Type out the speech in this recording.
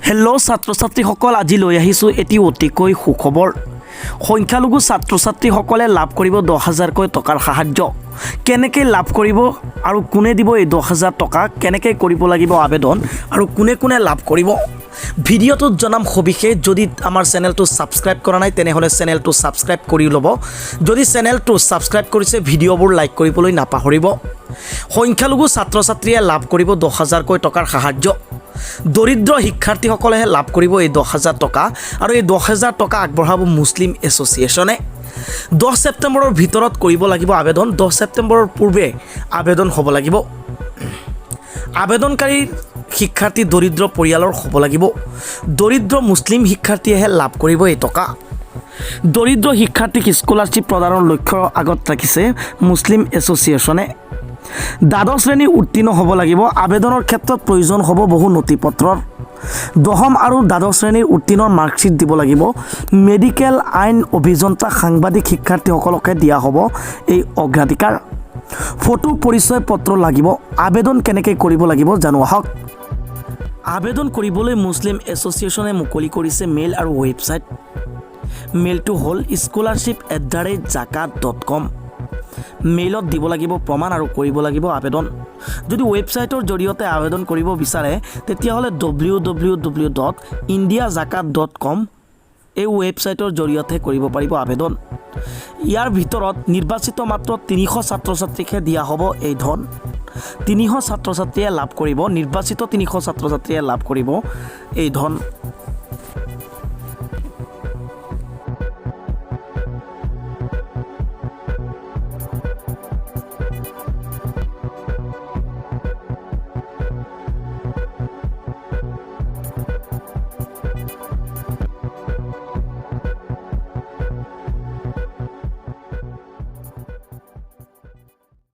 Hello' ছাত্ৰ ছাত্ৰীসকল, আজি লৈ আহিছোঁ এটি অতিকৈ সুখবৰ। সংখ্যালঘু ছাত্ৰ ছাত্ৰীসকলে লাভ কৰিব 10,000কৈ টকাৰ সাহায্য। কেনেকৈ লাভ কৰিব আৰু কোনে দিব এই 10,000 টকা, কেনেকৈ কৰিব লাগিব আবেদন আৰু কোনে কোনে লাভ কৰিব, ভিডিঅ'টোত জনাম সবিশেষ। যদি আমাৰ চেনেলটো ছাবস্ক্ৰাইব কৰা নাই তেনেহ'লে চেনেলটো ছাবস্ক্ৰাইব কৰি ল'ব। যদি চেনেলটো ছাবস্ক্ৰাইব কৰিছে ভিডিঅ'বোৰ লাইক কৰিবলৈ নাপাহৰিব। সংখ্যালঘু ছাত্ৰ ছাত্ৰীয়ে লাভ কৰিব 10,000কৈ টকাৰ সাহায্য। দৰিদ্ৰ শিক্ষাৰ্থীসকলেহে লাভ কৰিব এই 10,000 টকা আৰু এই 10,000 টকা আগবঢ়াব মুছলিম এছ'চিয়েশ্যনে। 10 ছেপ্টেম্বৰৰ ভিতৰত কৰিব লাগিব আবেদন। 10 ছেপ্টেম্বৰৰ পূৰ্বে আবেদন হ'ব লাগিব। আবেদনকাৰী শিক্ষাৰ্থী দৰিদ্ৰ পৰিয়ালৰ হ'ব লাগিব। দৰিদ্ৰ মুছলিম শিক্ষাৰ্থীয়েহে লাভ কৰিব এই টকা। দৰিদ্ৰ শিক্ষাৰ্থীক স্কলাৰশ্বিপ প্ৰদানৰ লক্ষ্য আগত ৰাখিছে মুছলিম এছ'চিয়েশ্যনে। দ্বাদশ শ্ৰেণী উত্তীৰ্ণ হ'ব লাগিব। আবেদনৰ ক্ষেত্ৰত প্ৰয়োজন হ'ব বহু নথি পত্ৰৰ। দশম আৰু দ্বাদশ শ্ৰেণীৰ উত্তীৰ্ণৰ মাৰ্কশ্বিট দিব লাগিব। মেডিকেল, আইন, অভিযন্তা, সাংবাদিক শিক্ষাৰ্থীসকলকে দিয়া হ'ব এই অগ্ৰাধিকাৰ। ফটো পৰিচয় পত্ৰ লাগিব। আবেদন কেনেকৈ কৰিব লাগিব জানো আহক। আবেদন কৰিবলৈ মুছলিম এছ'চিয়েশ্যনে মুকলি কৰিছে মেইল আৰু ৱেবছাইট। মেইলটো হ'ল scholarship@zakat.com। মেইলত দিব লাগিব প্ৰমাণ আৰু কৰিব লাগিব আবেদন। যদি ৱেবছাইটৰ জৰিয়তে আবেদন কৰিব বিচাৰে তেতিয়াহ'লে www.indiazakat.com এই ৱেবছাইটৰ জৰিয়তে কৰিব পাৰিব আবেদন। ইয়াৰ ভিতৰত নিৰ্বাচিত মাত্ৰ 300 ছাত্ৰ ছাত্ৰীকহে দিয়া হ'ব এই ধন। 300 ছাত্ৰ ছাত্ৰীয়ে লাভ কৰিব, নিৰ্বাচিত 300 ছাত্ৰ ছাত্ৰীয়ে লাভ কৰিব এই ধন।